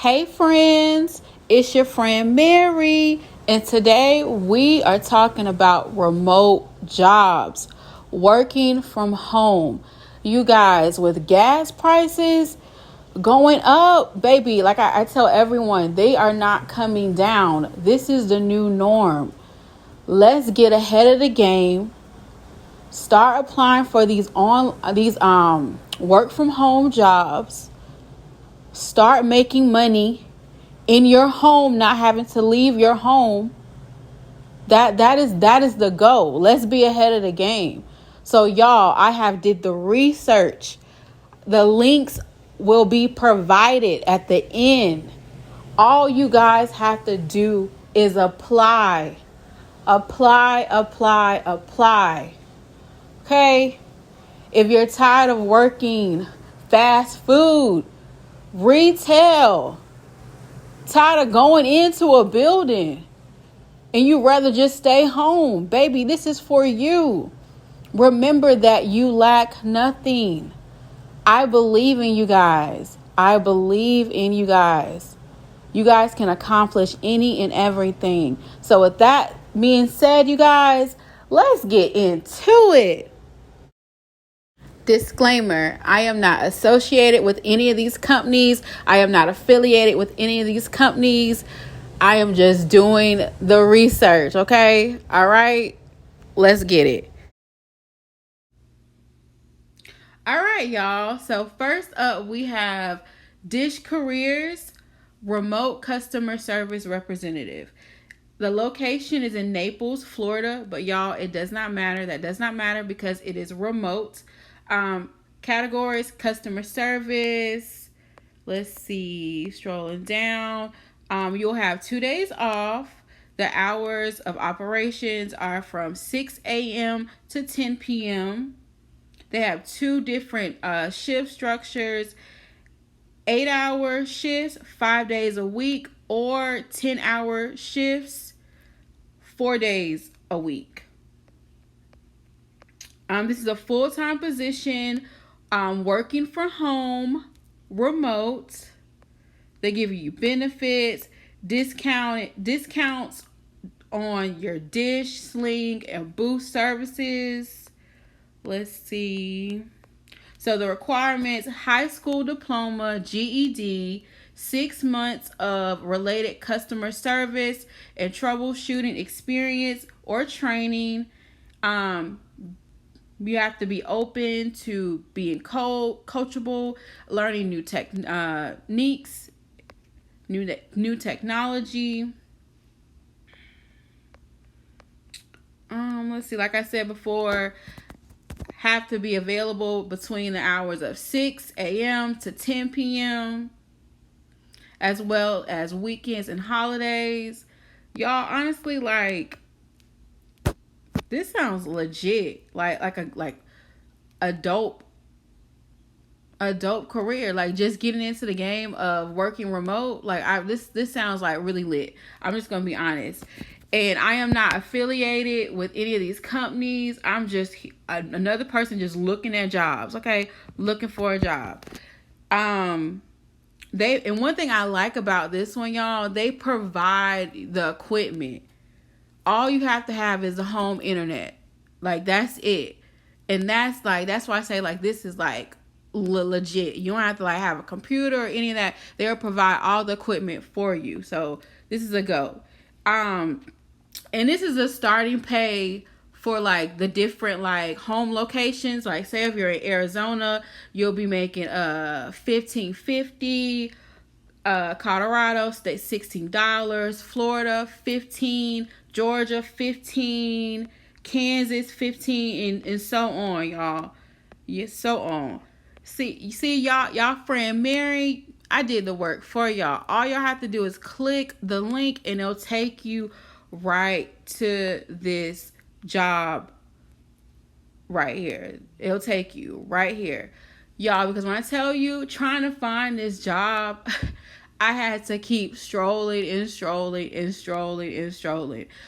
Hey friends, it's your friend Mary, and today we are talking about remote jobs, working from home. You guys, with gas prices going up, baby, like I tell everyone, they are not coming down. This is the new norm. Let's get ahead of the game. Start applying for these work from home jobs. Start making money in your home, not having to leave your home. That is the goal. Let's be ahead of the game. So y'all, I have did the research. The links will be provided at the end. All you guys have to do is apply. Apply. Okay? If you're tired of working fast food, retail, tired of going into a building, and you rather just stay home, baby, this is for you. Remember that you lack nothing. I believe in you guys. I believe in you guys. You guys can accomplish any and everything. So with that being said, you guys, let's get into it. Disclaimer, I am not associated with any of these companies. I am not affiliated with any of these companies. I am just doing the research, okay? All right, let's get it. All right, y'all. So first up, we have Dish Careers Remote Customer Service Representative. The location is in Naples, Florida, but y'all, it does not matter. That does not matter because it is remote. Categories: customer service. Let's see, strolling down. You'll have 2 days off. The hours of operations are from 6 a.m. to 10 p.m. They have two different shift structures: 8-hour shifts, 5 days a week, or 10-hour shifts, 4 days a week. This is a full-time position, working from home, remote. They give you benefits, discounts on your dish, sling, and booth services. Let's see. So the requirements: high school diploma, GED, 6 months of related customer service and troubleshooting experience or training. You have to be open to being coachable, learning new techniques, new technology. Let's see. Like I said before, have to be available between the hours of 6 a.m. to 10 p.m. as well as weekends and holidays. Y'all, honestly, like, this sounds legit. Like a dope career. Like, just getting into the game of working remote. Like, this sounds like really lit. I'm just gonna be honest. And I am not affiliated with any of these companies. I'm just another person just looking at jobs. Okay, looking for a job. And one thing I like about this one, y'all, they provide the equipment. All you have to have is a home internet. Like, that's it. And that's why I say, like, this is like legit. You don't have to like have a computer or any of that. They'll provide all the equipment for you. So this is a go. And this is a starting pay for like the different like home locations. Like, say if you're in Arizona, you'll be making $15.50. Colorado state $16, Florida $15, Georgia $15, Kansas $15, and so on, y'all. Yeah, so on. See y'all friend Mary, I did the work for y'all. All y'all have to do is click the link and it'll take you right to this job right here. It'll take you right here. Y'all, because when I tell you, trying to find this job, I had to keep strolling.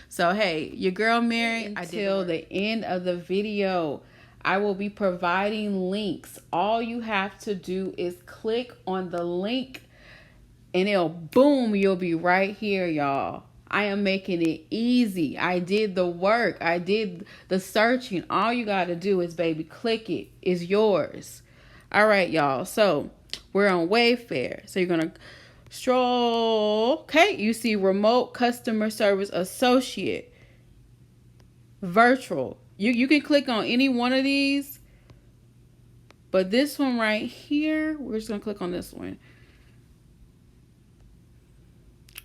So, hey, your girl Mary, until the end of the video, I will be providing links. All you have to do is click on the link and it'll boom, you'll be right here, y'all. I am making it easy. I did the work. I did the searching. All you got to do is, baby, click it. It's yours. All right, y'all. So we're on Wayfair. So you're going to stroll. Okay. You see remote customer service associate. Virtual. You can click on any one of these. But this one right here, we're just going to click on this one.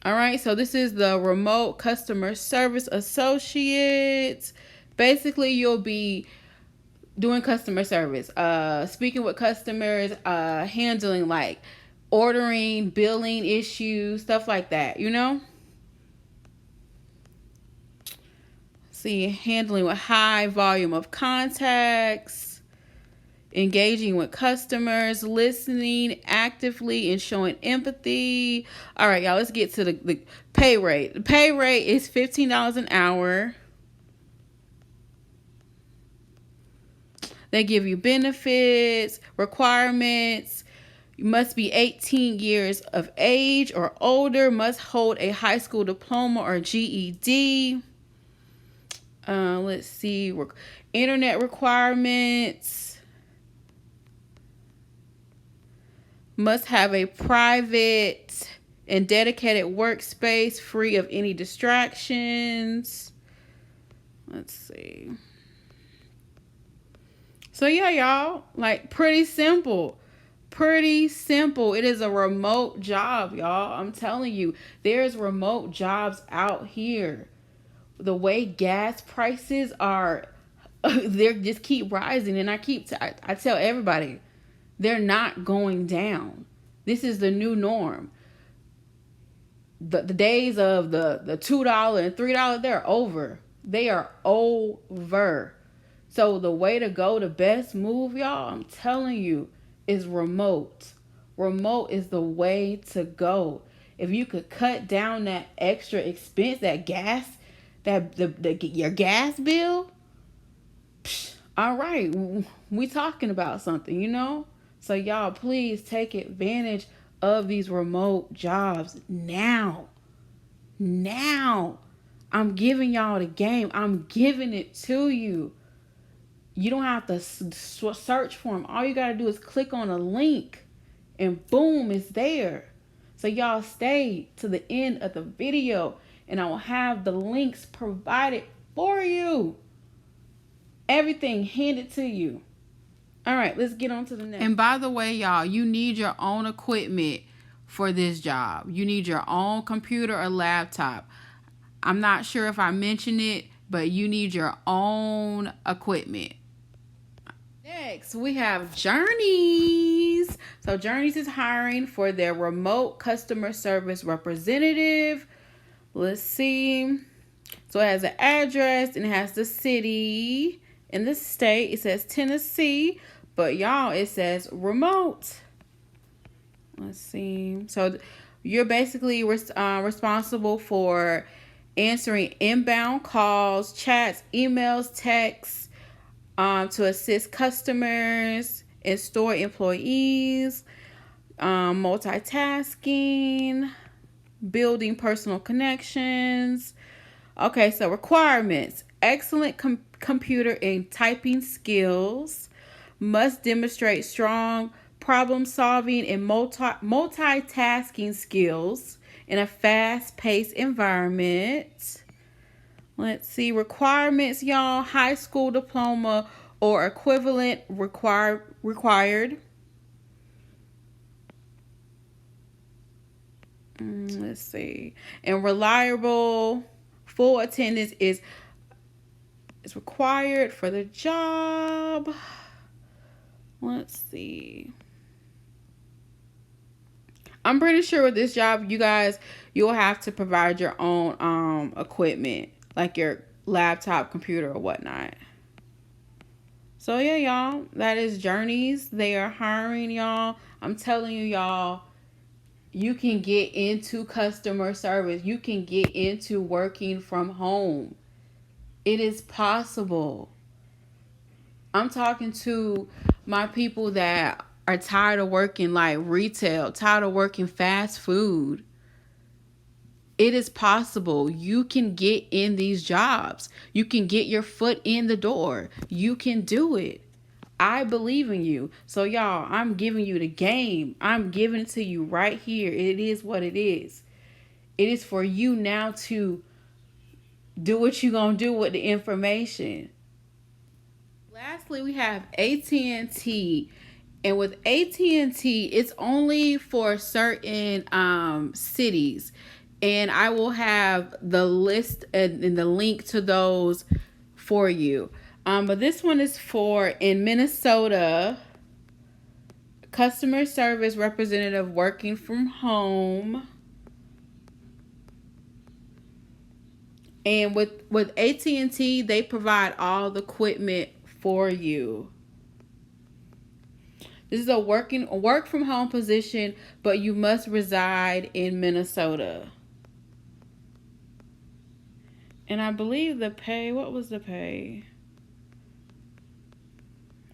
All right, so this is the remote customer service associates. Basically, you'll be doing customer service, speaking with customers, handling like ordering, billing issues, stuff like that, you know? See, handling with high volume of contacts, engaging with customers, listening actively, and showing empathy. All right, y'all, let's get to the pay rate. The pay rate is $15 an hour. They give you benefits, requirements. You must be 18 years of age or older, must hold a high school diploma or GED. Let's see, internet requirements. Must have a private and dedicated workspace free of any distractions. Let's see. So yeah, y'all, like pretty simple. Pretty simple. It is a remote job, y'all. I'm telling you, there's remote jobs out here. The way gas prices are, they just keep rising. And I tell everybody, they're not going down. This is the new norm. The days of the $2 and $3, they're over. They are over. So the way to go, the best move, y'all, I'm telling you, is remote. Remote is the way to go. If you could cut down that extra expense, that gas, your gas bill, all right, we talking about something, you know? So y'all, please take advantage of these remote jobs now. Now. I'm giving y'all the game. I'm giving it to you. You don't have to search for them. All you got to do is click on a link and boom, it's there. So y'all stay to the end of the video and I will have the links provided for you. Everything handed to you. All right, let's get on to the next. And by the way, y'all, you need your own equipment for this job. You need your own computer or laptop. I'm not sure if I mentioned it, but you need your own equipment. Next, we have Journeys. So Journeys is hiring for their remote customer service representative. Let's see. So it has an address and it has the city and the state. It says Tennessee, but y'all, it says remote. Let's see. So you're basically responsible for answering inbound calls, chats, emails, texts, to assist customers and store employees, multitasking, building personal connections. Okay, so requirements: excellent computer and typing skills, must demonstrate strong problem solving and multitasking skills in a fast-paced environment. Let's see, requirements, y'all: high school diploma or equivalent required. Let's see, and reliable. Full attendance is required for the job. Let's see. I'm pretty sure with this job, you guys, you'll have to provide your own equipment, like your laptop, computer, or whatnot. So yeah, y'all, that is Journeys. They are hiring, y'all. I'm telling you, y'all, you can get into customer service. You can get into working from home. It is possible. I'm talking to my people that are tired of working like retail, tired of working fast food, it is possible. You can get in these jobs. You can get your foot in the door. You can do it. I believe in you. So, y'all, I'm giving you the game. I'm giving it to you right here. It is what it is. It is for you now to do what you're going to do with the information. Lastly, we have AT&T. And with AT&T, it's only for certain cities. And I will have the list and the link to those for you. But this one is for in Minnesota, customer service representative working from home. And with AT&T, they provide all the equipment for you. This is a work from home position, but you must reside in Minnesota. And I believe the pay, what was the pay?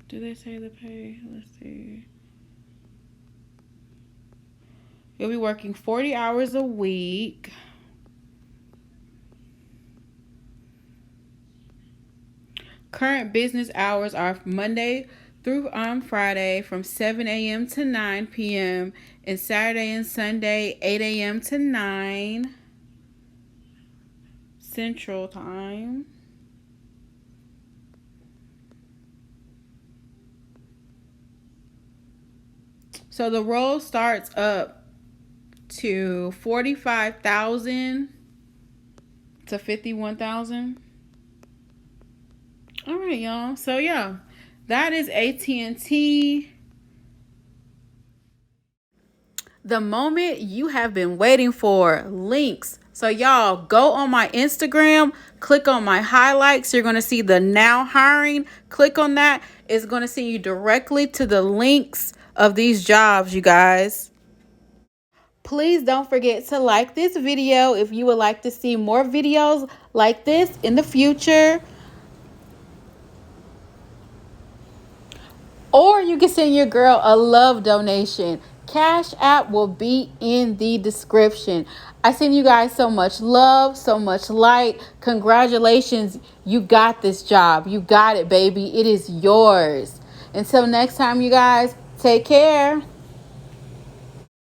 Do they say the pay? Let's see. You'll be working 40 hours a week. Current business hours are Monday through Friday from 7 a.m. to 9 p.m. and Saturday and Sunday 8 a.m. to 9 Central Time. So the role starts up to 45,000 to 51,000. All right, y'all. So yeah, that is AT&T. The moment you have been waiting for, links. So y'all go on my Instagram, click on my highlights. You're going to see the now hiring. Click on that. It's going to send you directly to the links of these jobs, you guys. Please don't forget to like this video if you would like to see more videos like this in the future. Or you can send your girl a love donation. Cash App will be in the description. I send you guys so much love, so much light. Congratulations. You got this job. You got it, baby. It is yours. Until next time, you guys, take care.